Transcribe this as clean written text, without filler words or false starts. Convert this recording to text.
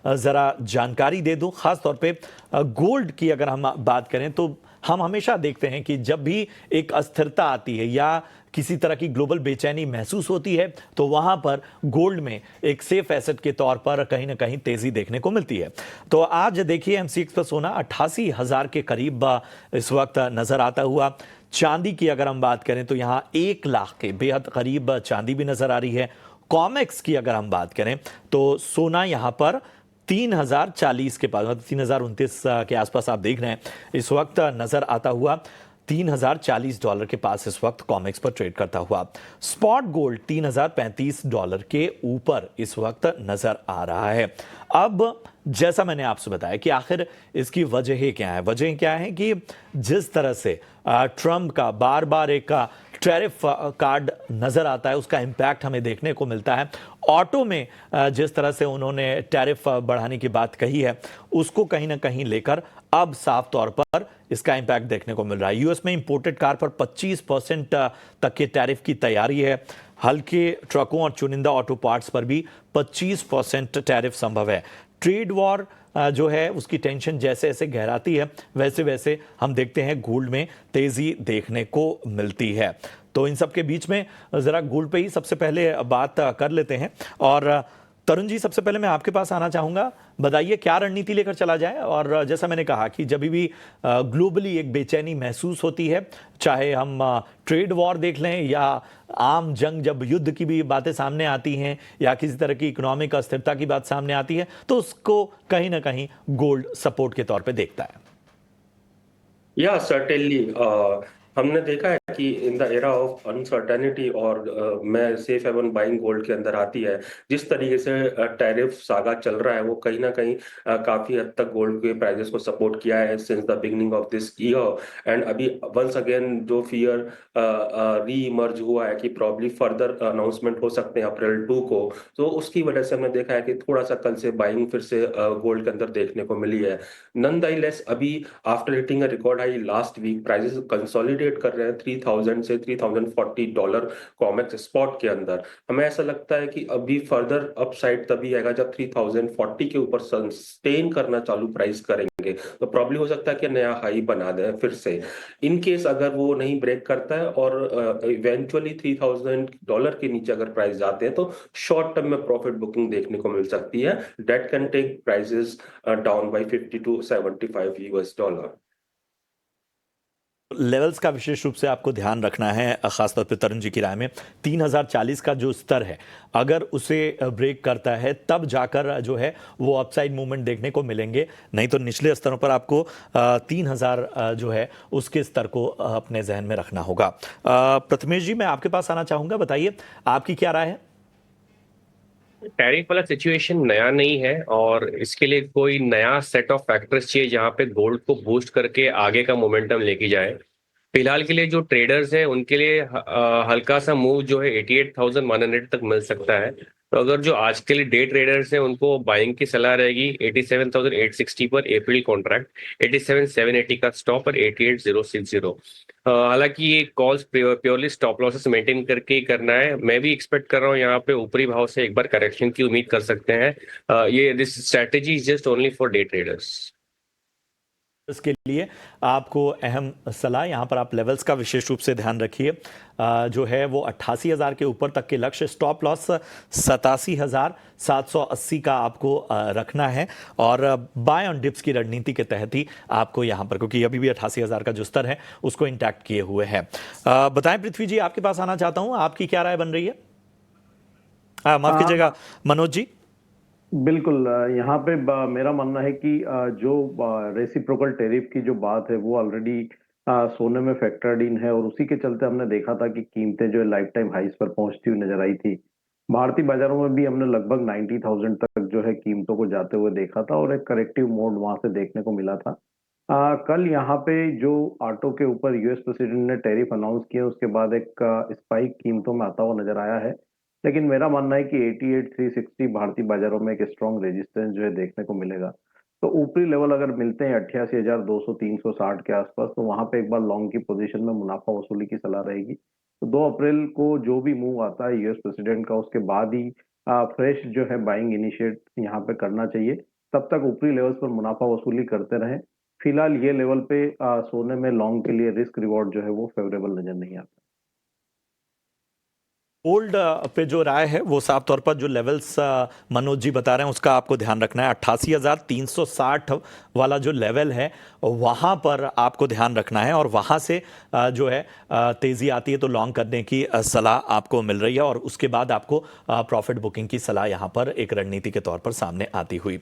ज़रा जानकारी दे दूं। ख़ास तौर पे गोल्ड की अगर हम बात करें तो हम हमेशा देखते हैं कि जब भी एक अस्थिरता आती है या किसी तरह की ग्लोबल बेचैनी महसूस होती है तो वहां पर गोल्ड में एक सेफ एसेट के तौर पर कहीं ना कहीं तेजी देखने को मिलती है। तो आज देखिए एमसीएक्स पर सोना 88,000 के करीब इस वक्त नजर आता हुआ। चांदी की अगर हम बात करें तो यहाँ 1 लाख के बेहद करीब चांदी भी नजर आ रही है। कॉमेक्स की अगर हम बात करें तो सोना यहाँ पर 3,040 के पास, मतलब 3,029 के आसपास आप देख रहे हैं इस वक्त नजर आता हुआ। $3,040 के पास इस वक्त कॉमेक्स पर ट्रेड करता हुआ। स्पॉट गोल्ड $3,035 के ऊपर इस वक्त नजर आ रहा है। अब जैसा मैंने आपसे बताया कि आखिर इसकी वजह क्या है, वजह क्या है कि जिस तरह से ट्रंप का बार बार एक टैरिफ कार्ड नजर आता है, उसका इंपैक्ट हमें देखने को मिलता है। ऑटो में जिस तरह से उन्होंने टैरिफ बढ़ाने की बात कही है, उसको कहीं ना कहीं लेकर अब साफ तौर पर इसका इंपैक्ट देखने को मिल रहा है। यूएस में इंपोर्टेड कार पर 25% तक के टैरिफ की तैयारी है। हल्के ट्रकों और चुनिंदा ऑटो पार्ट्स पर भी 25% टैरिफ संभव है। ट्रेड वॉर जो है उसकी टेंशन जैसे जैसे गहराती है वैसे वैसे हम देखते हैं गोल्ड में तेजी देखने को मिलती है। तो इन सब के बीच में जरा गोल्ड पे ही सबसे पहले बात कर लेते हैं। और तरुण जी, सबसे पहले मैं आपके पास आना चाहूंगा, बताइए क्या रणनीति लेकर चला जाए। और जैसा मैंने कहा कि जब भी ग्लोबली एक बेचैनी महसूस होती है, चाहे हम ट्रेड वॉर देख लें या आम जंग, जब युद्ध की भी बातें सामने आती हैं या किसी तरह की इकोनॉमिक अस्थिरता की बात सामने आती है, तो उसको कहीं ना कहीं गोल्ड सपोर्ट के तौर पे देखता है। या सर्टेनली हमने देखा है कि in the era of uncertainty और मैं सेफ हेवन बाइंग गोल्ड के अंदर आती है। जिस तरीके से टैरिफ सागा चल रहा है वो कहीं ना कहीं काफी हद तक गोल्ड के प्राइसेस को सपोर्ट किया है since the beginning of this year. And अभी वंस अगेन जो फियर री इमर्ज हुआ है कि प्रॉब्ली फर्दर अनाउंसमेंट हो सकते हैं अप्रैल 2 को, तो उसकी वजह से हमने देखा है कि थोड़ा सा कल से बाइंग फिर से गोल्ड के अंदर देखने को मिली है। नॉनदलेस अभी after hitting a record high last week prices consolidate कर रहे हैं 3000 से $3,040 कॉमेक्स स्पॉट के अंदर। हमें ऐसा लगता है कि अभी फर्दर अपसाइड तभी आएगा जब 3040 के ऊपर सस्टेन करना चालू प्राइस करेंगे, तो प्रॉब्ली हो सकता है कि नया हाई बना दें फिर से। इन केस अगर वो नहीं ब्रेक करता है और इवेंचुअली $3,000 के नीचे अगर प्राइस जाते हैं तो शॉर्ट टर्म में प्रॉफिट बुकिंग देखने को मिल सकती है। That can take prices down by 50 to 75 US dollar। Levels का विशेष रूप से आपको ध्यान रखना है, खासतौर पे तरुण जी की राय में 3,040 का जो स्तर है, अगर उसे ब्रेक करता है तब जाकर जो है वो अपसाइड मूवमेंट देखने को मिलेंगे। नहीं तो निचले स्तरों पर आपको 3,000 जो है उसके स्तर को अपने जहन में रखना होगा। प्रथमेश जी, मैं आपके पास आना चाहूंगा, बताइए आपकी क्या राय है। टैरिफ वाला सिचुएशन नया नहीं है और इसके लिए कोई नया सेट ऑफ फैक्टर्स चाहिए जहां पे गोल्ड को बूस्ट करके आगे का मोमेंटम लेके जाए। फिलहाल के लिए जो ट्रेडर्स हैं उनके लिए हल्का सा मूव जो है 88,100 तक मिल सकता है। तो अगर जो आज के लिए डे ट्रेडर्स हैं उनको बाइंग की सलाह रहेगी 87,860 पर अप्रैल कॉन्ट्रैक्ट, 87,780 का स्टॉप और 88,060। हालांकि ये calls purely stop losses maintain करके ही करना है। मैं भी एक्सपेक्ट कर रहा हूँ यहाँ पे ऊपरी भाव से एक बार करेक्शन की उम्मीद कर सकते हैं। ये this strategy is just only for day traders. इसके लिए आपको अहम सलाह, यहाँ पर आप लेवल्स का विशेष रूप से ध्यान रखिए। जो है वो 88,000 के ऊपर तक के लक्ष्य, स्टॉप लॉस 87,780 का आपको रखना है और बाय ऑन डिप्स की रणनीति के तहत ही आपको यहाँ पर, क्योंकि अभी भी 88,000 का जो स्तर है उसको इंटैक्ट किए हुए है। बताएं पृथ्वी जी, आपके पास आना चाहता हूं, आपकी क्या राय बन रही है। माफ कीजिएगा मनोज जी। बिल्कुल, यहाँ पे मेरा मानना है कि जो रेसिप्रोकल टैरिफ की जो बात है वो ऑलरेडी सोने में फैक्टर्ड इन है और उसी के चलते हमने देखा था कि कीमतें जो है लाइफ टाइम हाइस पर पहुंचती हुई नजर आई थी। भारतीय बाजारों में भी हमने लगभग 90,000 तक जो है कीमतों को जाते हुए देखा था और एक करेक्टिव मोड वहां से देखने को मिला था। कल यहाँ पे जो ऑटो के ऊपर यूएस प्रेसिडेंट ने टैरिफ अनाउंस किया उसके बाद एक स्पाइक कीमतों में आता हुआ नजर आया है। लेकिन मेरा मानना है कि 88,360 भारतीय बाजारों में एक स्ट्रॉन्ग रेजिस्टेंस जो है देखने को मिलेगा। तो ऊपरी लेवल अगर मिलते हैं 88,200 360 के आसपास, तो वहां पे एक बार लॉन्ग की पोजीशन में मुनाफा वसूली की सलाह रहेगी। तो 2 अप्रैल को जो भी मूव आता है यूएस प्रेसिडेंट का, उसके बाद ही फ्रेश जो है बाइंग इनिशिएट यहाँ पे करना चाहिए। तब तक ऊपरी लेवल्स पर मुनाफा वसूली करते रहें। फिलहाल ये लेवल पे सोने में लॉन्ग के लिए रिस्क रिवॉर्ड जो है वो फेवरेबल नजर नहीं आता। गोल्ड पे जो राय है वो साफ तौर पर जो लेवल्स मनोज जी बता रहे हैं उसका आपको ध्यान रखना है। 88,360 वाला जो लेवल है वहां पर आपको ध्यान रखना है और वहां से जो है तेजी आती है तो लॉन्ग करने की सलाह आपको मिल रही है और उसके बाद आपको प्रॉफिट बुकिंग की सलाह यहां पर एक रणनीति के तौर पर सामने आती हुई